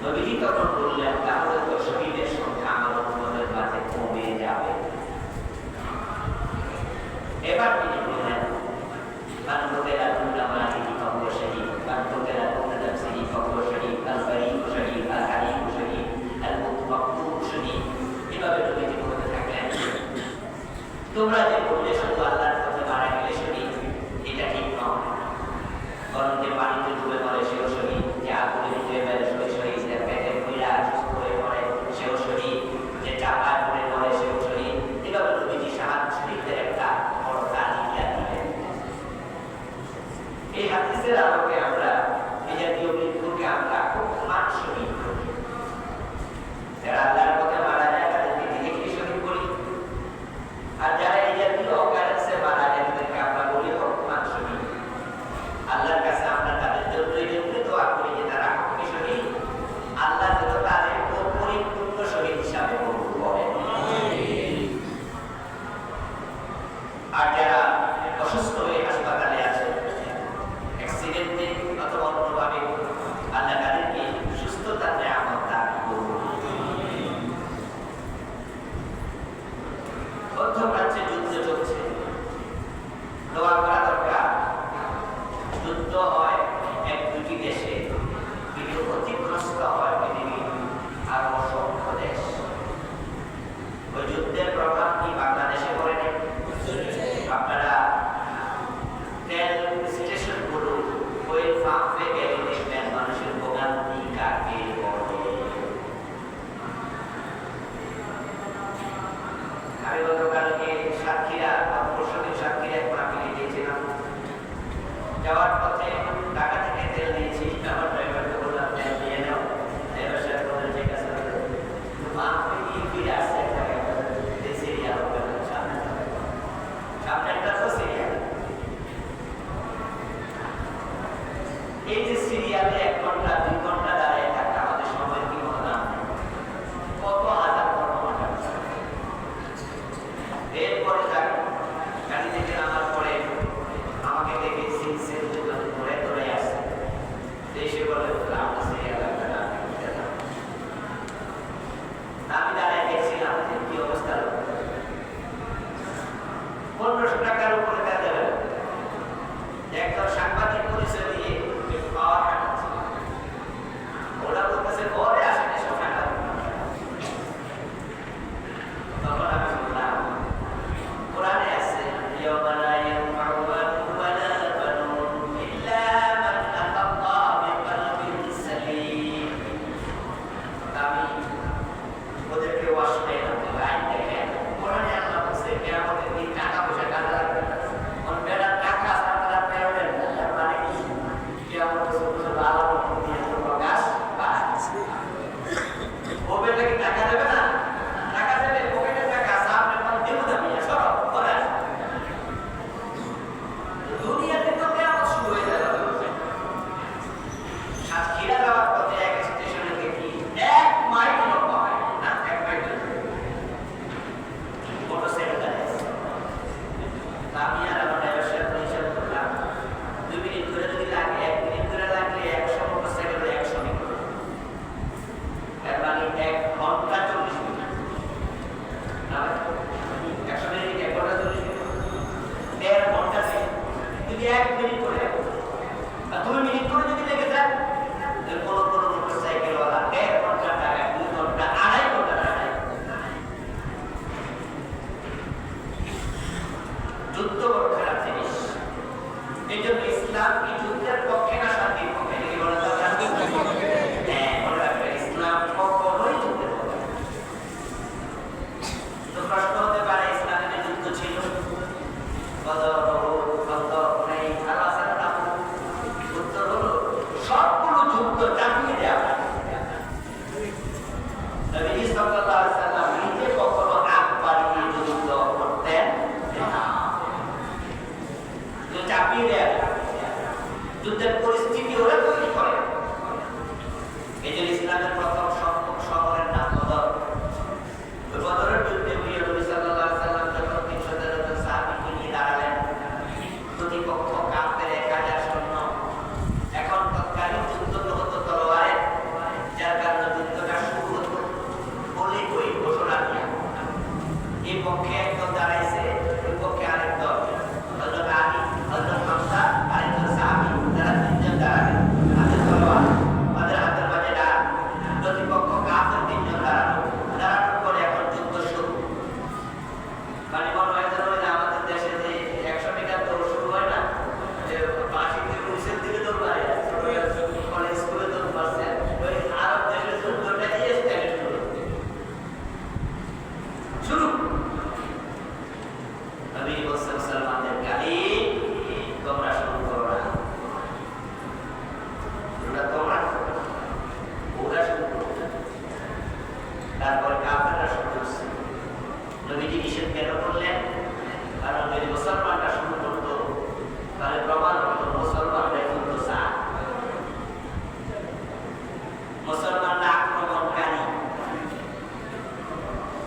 নবীজি তখন বললেন, তাহলে তো শহীদের সংখ্যা আমার উম্মতের মাঝে কমে যাবে। এবার তিনি বললেন, মান কুতিলা দুনা মালিহি ফাহুয়া শাহীদ, মান কুতিলা দুনা নাফসিহি ফাহুয়া শাহীদ, আল বারীউ শাহীদ, আল হালিমু শাহীদ, আল মাকতুবু শাহীদ। এভাবে নবীজি বলতে থাকলেন, তোমরা যে বললে শুধু আল্লাহর পথে মারা গেলে শহীদ, এটা ঠিক নয়। বরং যে পানিতে ডুবে মরে সেও শহীদ, যে আগুনে ডুবে মরে সেও শহীদ, যে পেটে পীড়া অসুস্থ হয়ে মরে সেও শহীদ, যে চাপা পড়ে মরে সেও শহীদ। এভাবে নবীজি শহীদদের একটা বড় তালিকা দিলেন। এই হাদিসের আলোকে আমরা এই জাতীয় মৃত্যুকে আমরা খুব মান শহীদ করি। যারা আল্লাহর পথে মারা যায় তাদেরকে দেখে কি শহীদ করি, আর যারা এই জাতীয় অকারেন্সে মারা যায় তাদেরকে আমরা বলি হকমান শহীদ। আল্লাহর কাছে আমরা তাদের জন্য এই জন্য দোয়া করি যে তারা হকমি শহীদ, আল্লাহ যেন তাদের পরিপূর্ণ শহীদ হিসাবে কবুল করেন। আর যারা অসুস্থ হয়ে হাসপাতালে আছে, অ্যাক্সিডেন্টে অথবা অন্যভাবে, আল্লাহ তাদেরকে সুস্থতার নিয়ামত দান করুন। মধ্যপ্রাচ্যে যুদ্ধ চলছে, দোয়া করা দরকার। যুদ্ধ হয় এক দুটি দেশে, কিন্তু ক্ষতিগ্রস্ত হয় পৃথিবীর আরো অসংখ্য দেশ। ওই যুদ্ধের প্রভাব কি বাংলাদেশে পড়ে নেই? আপনারা তেল স্টেশনগুলো, ওয়েল পাম্পে গেলে দেখবেন মানুষের ভোগান্তি কাকে পড়ে। আমি গতকালকে সাতক্ষীরা, পরশুদিন সাতক্ষীরা এক মাহফিলে গিয়েছিলাম। যাওয়ার পথে ঢাকা থেকে তেল নিয়েছি, আমার ড্রাইভারকে বললাম তেল নিয়ে নাও। ড্রাইভার সাহেব বললেন ঠিক আছে, মাহফিল গিয়ে ফিরে আসছে একটা সিরিয়াল হবে সামনে, সামনেটা তো সিরিয়াল। এই যে সিরিয়ালে 1 ঘন্টা 2 ঘন্টা দাঁড়িয়ে থাকতে আমাদের সময় কি কোনো দাম নেই, কত হাজার ঘন্টা। এরপরে গাড়ি থেকে নামার পরে আমাকে দেখে সিক্সের দোকান ধরে ধরে আসে, এসে বলে আপনার সিরিয়াল লাগবে না। আমি দাঁড়ায় দেখছিলাম যে কি অবস্থা, 1500 টাকার উপরে দেওয়া যাবে না। একদম সাংবাদিক পরিচয় দিয়ে পাওয়ার কাটাচ্ছে, ওরা বলতেছে পরে আসেন এসব টাকা। তখন আমি শুনলাম কোরআনে আছে, ইয়াউমা লা ইয়ানফাউ মালুন ওয়ালা বানুন ইল্লা মান আতাল্লাহ বিকলবিন সালিম। আমি ওদেরকে ওয়াসবে না, আইন দেখেন কোরআনে আল্লাহ বলছে কিয়ামতের দিন টাকা পয়সা কাজে লাগবে না। কোন বেড়া টাকা সারা পেরোলেন না, তার মানে কি কিয়ামতের শুধু আলাদা দিয়ে প্রকাশ পাচ্ছে। ও বেটাকে টাকা দেবে না, টাকা দেবে পকেটের টাকা, সামনে মানে দেবো না মিয়া, সরব করে দুনিয়াতে তো কিয়ামত শুরু হয়ে যাবে। সাতক্ষীরা যাওয়ার পথে এক স্টেশনে দেখি 1 মাইল লম্বা হয় না, 1 মাইল মোটরসাইকেল আছে। আমি আর আমার ড্রাইভার সাহেব হিসাব করলাম 2 মিনিট ধরে যদি লাগে, 1 মিনিট ধরে লাগলে 100 মোটরসাইকেল 100 মিনিট, এর মানে 1 ঘন্টা 40 মিনিট না, 100 মিনিট 1 ঘন্টা 40 মিনিট, 1.5 ঘন্টা যদি 1 মিনিট করে আর 2 মিনিট করে যদি লেগে যায়, কোনো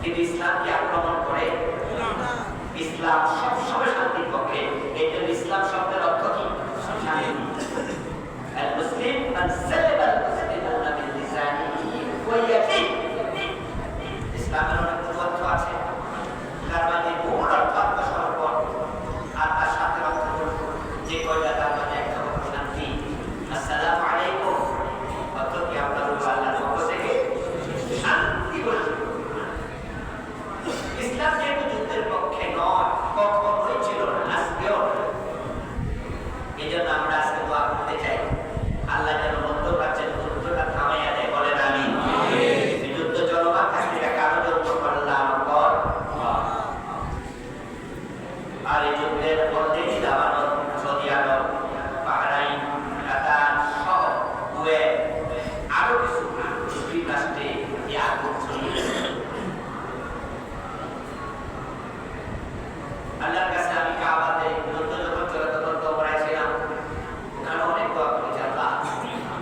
কিন্তু ইসলাম কি আক্রমণ করে? ইসলাম সবসময় শান্তির পক্ষে। এই জন্য ইসলাম শব্দের অর্থ কি? শান্তি। মুসলিম মান সালাবা মুসলিমুনা বিল লিসানিহি ওয়া ইয়াদিহি। ইসলামের অনেক অর্থ আছে, তার মানে মূল অর্থ আত্মসমর্পণ, আর তার সাথে অর্থ যে কয়টা, তার মানে একটা হলো শান্তি। আসসালামু আলাইকুম অর্থ কি? আপনার আল্লাহর পক্ষ থেকে শান্তি বলে। ইসলাম যেহেতু যুদ্ধের পক্ষে নয়, কখনোই ছিল না, আজকেও না। এই জন্য আমরা আজকে দোয়া করতে চাই, আল্লাহ যেন মধ্যপ্রাচ্যের যুদ্ধটা থামাইয়া দেয়। বলেন আমিন। যুদ্ধ চলমান থাকলে কারো জন্য কল্যাণ কর। আর এই যুদ্ধের মধ্যে জামানত, সৌদি আরব, বাহরাইন, কাতার সহ কুয়েত, আরো কিছু মুসলিম রাষ্ট্রে এই আগুন ছড়িয়ে। আল্লাহর কাছে আমি কাবাতে যুদ্ধ যখন চলে তখন তো ছিলাম, ওখানে অনেক দোয়া করেছি, আল্লাহ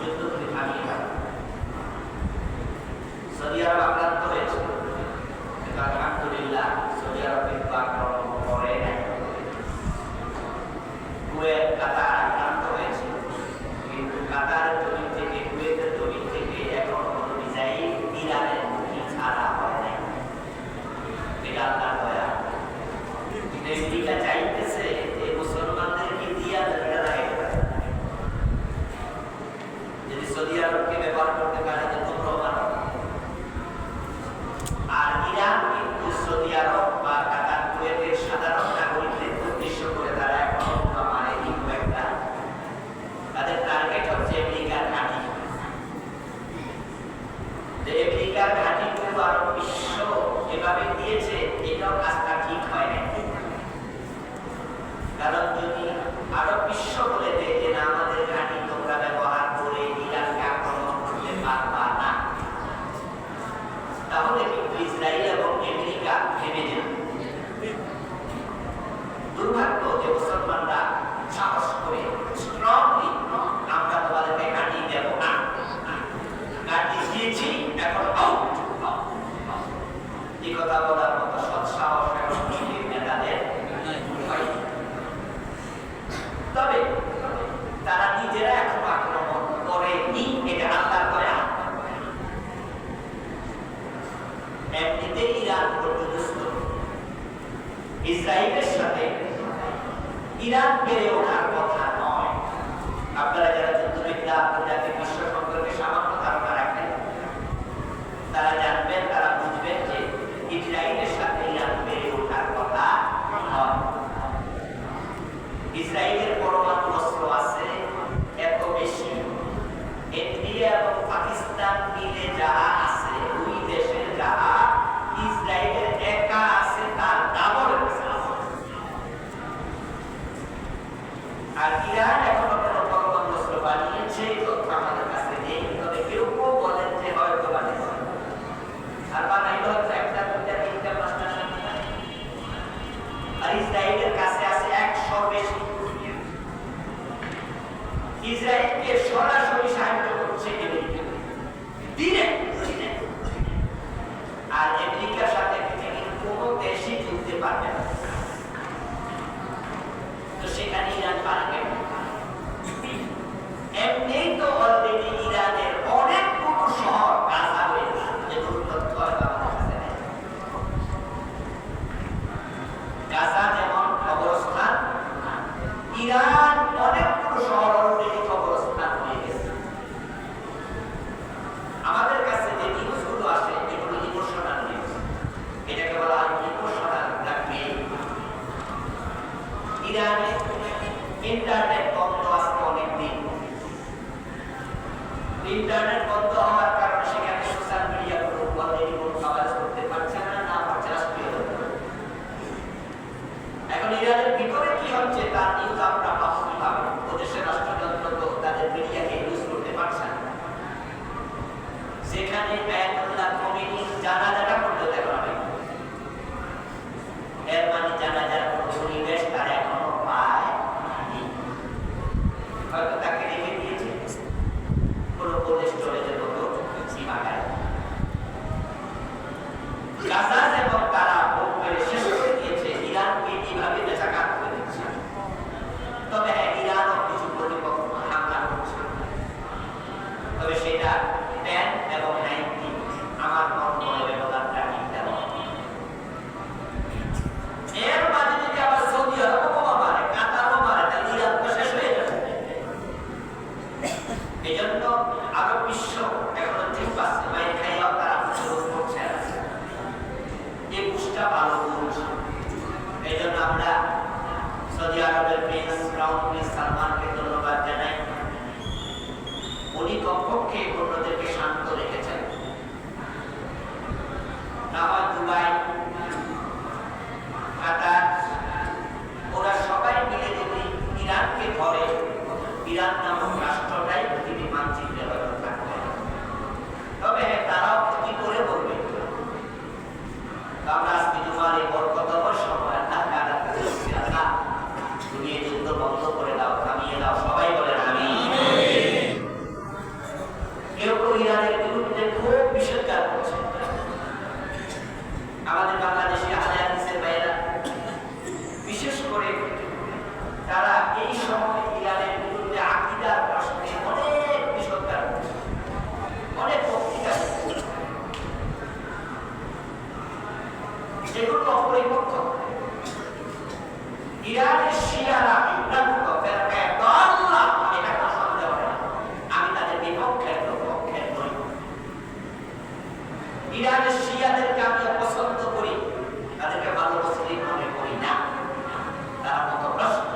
যুদ্ধ তুমি থামিয়ে দাও। সৌদি আরব আক্রান্ত হয়েছে, কিন্তু আলহামদুলিল্লাহ সৌদি আরব কিন্তু আক্রমণ করে নাই। কুয়েত, কাতার আক্রান্ত হয়েছে, কিন্তু কাতারের জমি থেকে, কুয়েতের জমি থেকে এখনো কোনো মিসাইল ইরানের মুখে ছাড়া হয় নাই। এটা আল্লাহর দয়া। আমেরিকা চাইতেছে এই মুসলমানদেরকে দিয়া ধরে রাখতে পারে, যদি সৌদি আরবকে ব্যবহার করতে পারে তো তোমরাও মানো। আর ইরান কিন্তু সৌদি আরব বা কাতার, কুয়েতের সাধারণ নাগরিকদের উদ্দেশ্য করে তারা এখনো মানেনি খুব একটা। তাদের টার্গেট হচ্ছে আমেরিকার ঘাঁটি। যে আমেরিকার ঘাঁটিগুলো আরব বিশ্ব এভাবে দিয়েছে, এটাও কাজটা ঠিক হয় না। কারণ যদি আরব বিশ্ব বলে দেয় যে না, আমাদের ঘাঁটি তোমরা ব্যবহার করে ইরানকে আক্রমণ করতে পারবা না, তাহলে কিন্তু ইসরায়েল এবং আমেরিকা থেমে যাবে। দুর্ভাগ্য যে মুসলমানরা সাহস করে স্ট্রংলি আমরা তোমাদেরকে ঘাঁটি দেব না, ঘাঁটি দিয়েছি এখন আউট, এই কথা বলার মতো সৎসাহস এখন মুসলিম নেতাদের হয়। তবে তারা নিজেরা এখন আক্রমণ করেনি, এটা আল্লাহর দয়া। এমনিতে ইরান পর্যদস্ত, ইসরায়েলের সাথে ইরান পেরে ওঠার কথা নয়। আপনারা যারা যুদ্ধবিদ্যা, আন্তর্জাতিক বিশ্ব সম্পর্কে সামান্য ধারণা রাখেন, তারা জানবেন, তারা বুঝবেন যে ইসরায়েলের সাথে ইরান পেরে ওঠার কথা নয়। ইসরায়েলের পরমাণু অস্ত্র আছে এত বেশি, ইন্ডিয়া এবং পাকিস্তান মিলে যাহা আছে, দুই দেশের যাহা ইসরায়েলের একা আছে তার ডাবল। আর ইরান এখনো কোনো পরমাণু অস্ত্র বানিয়েছে তথ্য আমাদের কাছে নেই, তবে কেউ কেউ বলেন যে হয়তো বানিয়েছে। আর বানাইল হচ্ছে একটা, দুইটা, তিনটা, পাঁচটা, সাতটা। আর ইসরায়েলের কাছে আছে 100 বেশি। ইসরায়েলকে সরাসরি সাহায্য করছে আমেরিকা, ডিরেক্ট। আর আমেরিকার সাথে পৃথিবীর কোনো দেশই যুদ্ধে পারবে না, তো সেখানে ইরান পারবে না। এমনি তো অলরেডি ইরানের অনেকগুলো শহর গাজা হয়েছে, যেগুলো তথ্য হয়তো আমার কাছে নেই। গাজা যেমন অবস্থান, ইরান অনেকগুলো শহর অলরেডি অবস্থান হয়ে গেছে। আমাদের কাছে যে নিউজগুলো আসে এগুলো ইমোশনাল নিউজ, এটাকে বলা হয় ইমোশনাল ব্ল্যাকমেইল। ইরানে ইন্টারনেট বন্ধ আছে অনেকদিন। ইন্টারনেট বন্ধ হওয়ার কারণে সেখানে সোশ্যাল মিডিয়া গুলো অলরেডি কোনো কভারেজ করতে পারছে না, না পারছে রাষ্ট্রীয়। এখন ইরানের ভিতরে কি হচ্ছে তার নিউজ আমরা পাচ্ছি পাবো, ওদেশের রাষ্ট্রযন্ত্র তো তাদের মিডিয়াকে ইউজ করতে পারছে না। সেখানে আয়াতুল্লাহ খোমেনির জানাজাটা করতে দেওয়া হয়, এর মানে জানাজার কোনো পরিবেশ তার এখনো পায় নি। হয়তো তাকে রেখে দিয়েছে কোনো কোল্ড স্টোরেজের মতো সীমাগায়। গাজা জন্য আরব বিশ্ব এখনো ঠিক পাচ্ছে মায়ের খাইয়াও তারা রোগ করছে আছে এই বুঝটা ভালো বুঝ। এই জন্য আমরা সৌদি আরবের প্রিন্স ক্রাউন প্রিন্স সালমানকে ধন্যবাদ জানাই। উনি কমপক্ষে অন্যদেরকে শান্ত রেখেছেন। না হয় দুবাই, কাতার, ওরা সবাই মিলে যদি ইরানকে ধরে, ইরান নামক রাষ্ট্রটাই পৃথিবীর মানচিত্রে হয়তো থাকবে। তবে তারাও ক্ষতি করে বলবে আমরা আজকে তোমার এই বরকতময় সময় তুমি এই যুদ্ধ বন্ধ করে দাও, থামিয়ে দাও। সবাই বলেন আমিন। কেউ কেউ ইরানের বিরুদ্ধে খুব নিষেধাজ্ঞা করছে। আমাদের বাংলাদেশি আহলে হাদিসের ভাইয়েরা বিশেষ করে তারা এই সময় ইরানের বিরুদ্ধে আকীদার প্রশ্নে অনেক নিষেধাজ্ঞা করছে, অনেক বক্তৃতা করছে, যেগুলো অপরিপক্ষ। ইরানের শিয়ারা বিভ্রান্ত ফেরকায়ে দাল্লাহ, এটা কোনো সন্দেহ নেই। আমি তাদের বিপক্ষের পক্ষের নই। ইরানের শিয়াদেরকে আমি পছন্দ করি, তাদেরকে ভালো মুসলিম মনে করি না, তারা কত প্রশ্ন।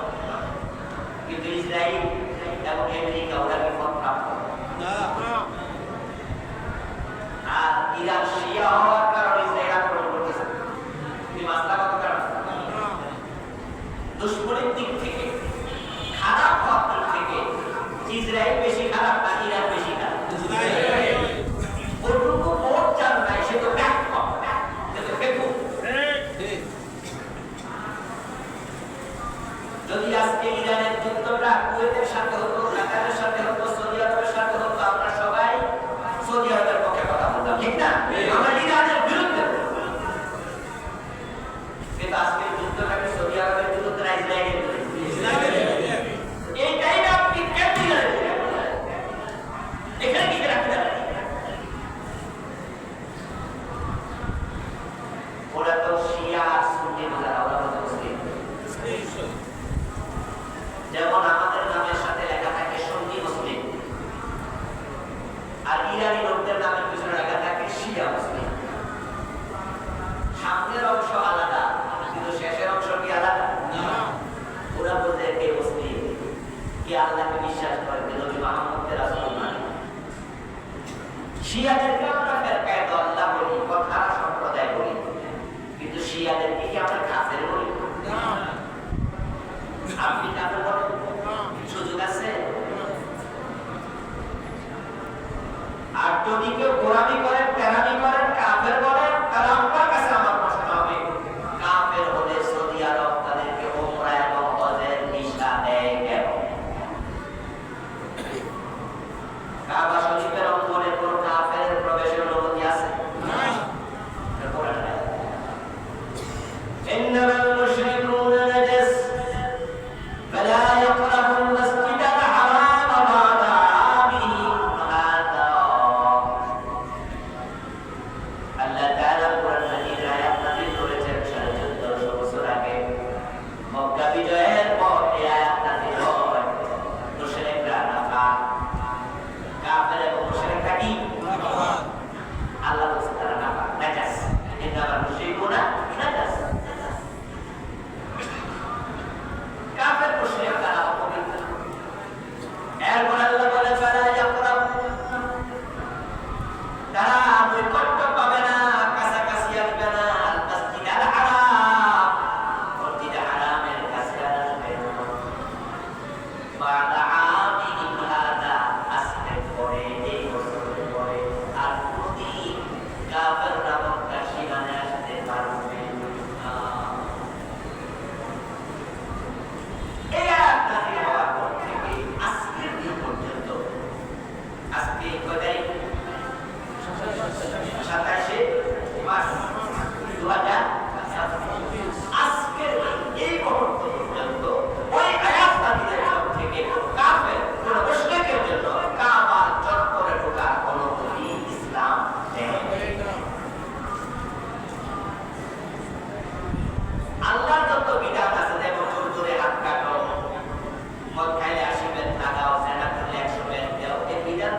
কিন্তু ইসরায়েল এবং আমেরিকা ওরা বিপদপ্রাপ্ত। আর ইরান শিয়া হওয়ার কারণে ইসরায়েল আক্রমণ করতেছে। তুমি মাসলা কত কারণ দুশ্মনের দিক থেকে, খারাপ হওয়ার দিক থেকে ইসরায়েল বেশি খারাপ না ইরান বেশি খারাপ? ওটুকু ভোট চান নাই, সে তো ব্যাক কম, সে তো ফেকু। যদি আজকে ইরানের যুদ্ধটা কুয়েতের সাথে হতো, কাতারের সাথে হতো, সৌদি আরবের সাথে হতো, আমরা সবাই সৌদি আরবের পক্ষে কথা বলতাম, ঠিক না? আমরা ইরানের বিরুদ্ধে। কিন্তু আজকে যুদ্ধটাকে সৌদি আরবের বিরুদ্ধে না ইসরায়েলের বিরুদ্ধে। এইটাই না আপনি কেমন এখানে কি রাখতে ওরা তো শিয়া সুন্নি মাজার ওরা তো মুসলিম। যেমন আমাদের নামের সাথে লেখা থাকে সুন্নি মুসলিম, আর ইরানি লোকদের নামের পিছনে লেখা থাকে শিয়া মুসলিম। সামনের অংশ আলাদা কিন্তু শেষের অংশ কি আলাদা? ওরা বলতে কে মুসলিম, কি আল্লাহকে বিশ্বাস করে, নবী মুহাম্মদকে রাসূল মানে। শিয়াদেরকে আমরা ফেরকায়ে দাল্লাহ বলি, কথা সম্প্রদায় বলি, কিন্তু শিয়াদেরকে কি আমরা কাফের বলি? আপনি কাফের বলেন? সুযোগ আছে? আর যদি কেউ গোলামি করেন, তেরামি করেন, কাফের বলেন, তাহলে আপনার কাছে আমার প্রশ্ন হবে, কাফের হলে সৌদি আরব তাদেরকে ওমরা এবং হজের ভিসা দেয় কেন? কাবা শরীফের অঙ্গনে কোন কাফের প্রবেশের অনুমতি আছে? ইন্নামাল মুশরিকুনা নাজাস ফালা ইয়াকরাবুল মাসজিদাল হারাম বা'দা আমিহিম হাযা। আল্লাহ তাআলা কোরআন মাজিদের আয়াত নাযিল করেছেন 1450 বছর আগে। মক্কা বিজয়ের পর এই আয়াত নাযিল হয়। মুশরিকরা নাফাক, কাফের এবং মুশরিকরা কি? আল্লাহ বলেছেন তারা নাফাক, নাজাস। ইন্নামাল মুশরিকুনা নাজাস। কাফের মুশরিক তারা অপবিত্র। এরপর আল্লাহ বলে ফালা ইয়াকরাবু, তারা নৈকট্য পাবে না, কাছাকাছি আসবে না আল মাসজিদাল হারাম, মসজিদে হারামের কাছে আসবে না। বা'দা আমিহিম হাযা, আজকে পরে, এই বছরের পরে আর কোনদিন কাফেররা মক্কার সীমানায় আসতে পারবে না। এই আয়াত নাযিল হওয়ার পর থেকে আজকের দিন পর্যন্ত, আজকে কয় তারিখ? 27শে মার্চ 2027। আজকের এই মুহূর্ত পর্যন্ত ওই আয়াত নাযিলের পর থেকে কাফের কোন মুশরিকের জন্য কাবার চত্বরে ঢোকার অনুমতি ইসলাম দেয় না। আল্লাহর যত বিধান আছে, যেমন জোর জোরে হাত কাটো, মদ খাইলে 80 বেত লাগাও, জেনা করলে 100 বেত দাও, এই বিধান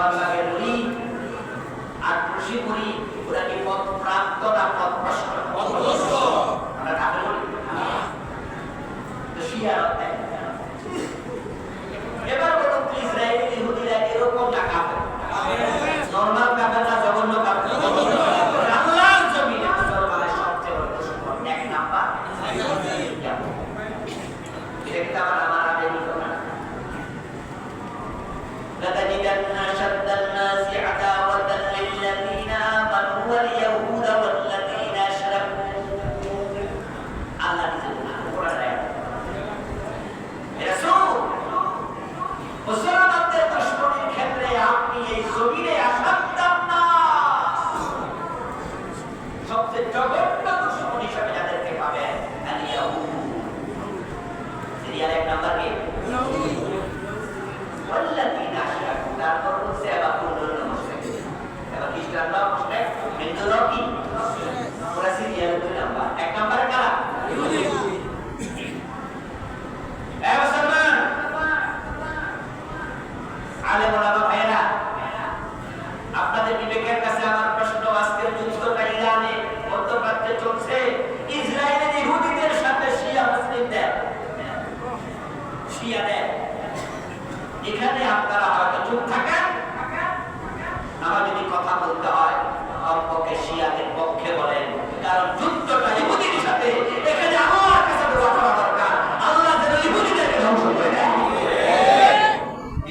আরামবাগের মুরিদ আর খুশি মুরিদ ওরা কি পথ প্রাপ্ত না পথভ্রষ্ট? পথভ্রষ্ট। আমরা কাকে বলি? তো শিয়া এবার বলুন তো ইসরায়েলি ইহুদিরা এরকম না কাফের? নরমাল কাফের না জঘন্য কাফের? আল্লাহর জমিনে মুসলমানের সবচেয়ে বড় দুশমন এক নাম্বার এটা আমার আগে বলতো না لتجدن أشد الناس عداوة للذين آمنوا واليهود والذين أشركوا الله رسول মুসলমানদের দুশমনের ক্ষেত্রে আপনি এই জমিনে আসাদ নাস সবচেয়ে জঘন্য দুশমন হিসেবে যাদেরকে পাবেন আল-ইয়াহুদ সিরিয়াল এক নাম্বার কে والذين أشركوا তারপর বলছে আবার অন্যান্য মুশরিক এবার খ্রিস্টানরা মুশরিক হিন্দুরা কি ওরা সিরিয়াল দুই নাম্বার এক নাম্বার কারা ইহুদি এই মুসলমান আলেম ওলামা ভাইরা আপনাদের বিবেকের কাছে আমার প্রশ্ন আজকের যুদ্ধটা ইরানে মধ্যপ্রাচ্যে চলছে ইসরায়েলের ইহুদিদের সাথে শিয়া মুসলিমদের শিয়াদের এখানে আপনারা হয়তো চুপ থাকেন আমার যদি কথা বলতে হয় কমপক্ষে শিয়াদের পক্ষে বলেন কারণ যুদ্ধটা ইহুদির সাথে এখানে আমার কাছে দোয়া করা দরকার আল্লাহ যেন ইহুদিদেরকে ধ্বংস করে দেয়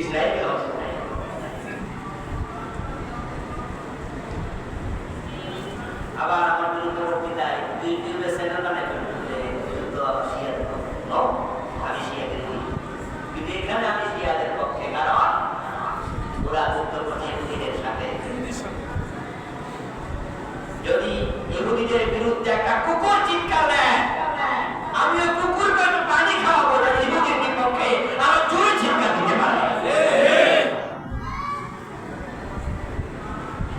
ইসরায়েলকে ধ্বংস করে দেয় আবার আমার বিরুদ্ধবর্তীতায় ইউটিউবে চ্যানেল বানাই যুদ্ধ শিয়াদের আমি শিয়াদের কিন্তু এখানে আমি শিয়াদের পক্ষে কারণ ওরা যুদ্ধ করছে ইহুদিদের সাথে যদি ইহুদিদের বিরুদ্ধে একটা কুকুর চিৎকার দেয় আমি ওই কুকুরকে একটু পানি খাওয়াবো যাতে ইহুদির বিপক্ষে আরো জোরে চিৎকার দিতে পারে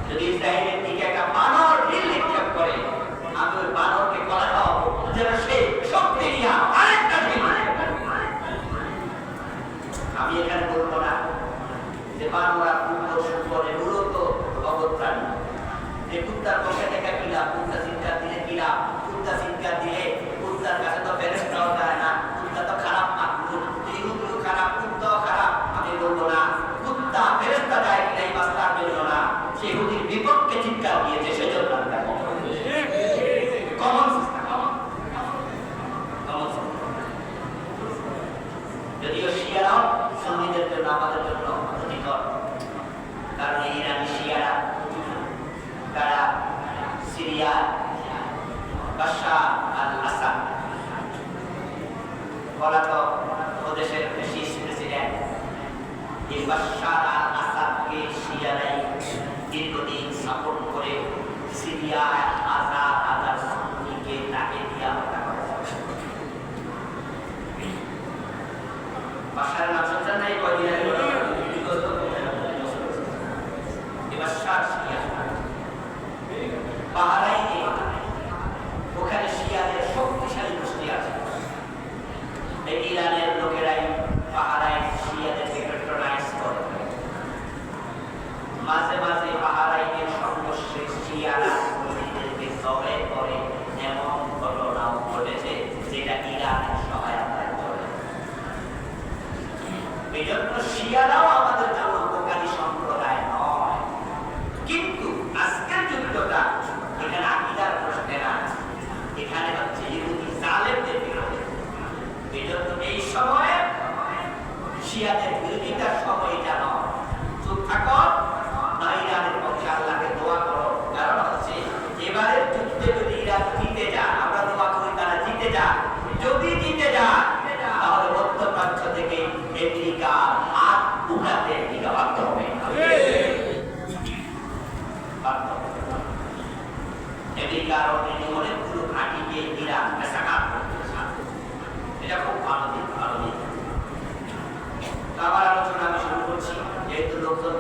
যদি ইসরায়েলের দিকে একটা বানর ঢিল নিক্ষেপ করে আমি ওই বানরকে কলা খাওয়াবো যেন সে শক্তি নিয়ে আরেকটা ঢিল আমি এখানে বলবো না যে বানরা কুকুর শুকরে মূলত অবস্থান যে কুত্তার বসে থেকে কিলা কুত্তা চিৎকার দিলে কিলা কুত্তা চিৎকার দিলে কুত্তার কাছে তো ফেরেশতাও যায় না কুত্তা তো খারাপ মাকলুক ইহুদিও খারাপ কুত্তাও খারাপ আমি বলবো না কুত্তা ফেরেশতা যায় কিনা এই মাসলার বলবো না সে ইহুদির বিপক্ষে চিৎকার দিয়েছে সেজন্য আমরা কমন যদিও শিয়ারাও সুন্নিদের জন্য আমাদের জন্য ক্ষতিকর কারণ ইরানি শিয়ারা তারা সিরিয়া বাশার আল-আসাদ পলাতক প্রদেশের প্রেসিডেন্ট এই বাশার আল-আসাদকে শিয়ারাই দীর্ঘদিন সাপোর্ট করে সিরিয়ায় হাজার সুন্নিকে তাকে দিয়া হত্যা করে বাশার নাম শুনছেন না এই কয়দিন আগে বাশার শিয়া বাহরাইনে ওখানে শিয়াদের শক্তিশালী গোষ্ঠী আছে এই ইরানের লোকেরাই বাহরাইন শিয়াদেরকে পেট্রোনাইজ করে মাঝে মাঝে বাহরাইনের সংঘর্ষে শিয়ারা মুসলিমদেরকে জবে করে এমন ঘটনাও ঘটেছে যেটা ইরানের সহায়তায় চলে এই জন্য শিয়ারাও আমাদের জন্য উপকারী সম্প্রদায় নয় কিন্তু আজকের যুদ্ধটা এখানে আকীদার প্রশ্নে না এখানে হচ্ছে ইহুদি জালেমদের বিরুদ্ধে এই জন্য এই সময়ে শিয়াদের বিরোধিতার সময় এটা নয় চুপ থাকো না ইরানের পক্ষে আল্লাহকে দোয়া করো কারণ হচ্ছে এবারের যুদ্ধে যদি ইরান জিতে যায় আমরা দোয়া করি তারা জিতে যায় যদি জিতে যায় তাহলে মধ্যপ্রাচ্য থেকে আমেরিকা হাত উঠাতে আমেরিকা বাধ্য হবে আমেরিকার অনেকগুলো ঘাঁটিকে ইরান মেসাকাত করতেছে এটা খুব ভালো দিক আবার আলোচনা আমি শুরু করছি যেহেতু লোকজন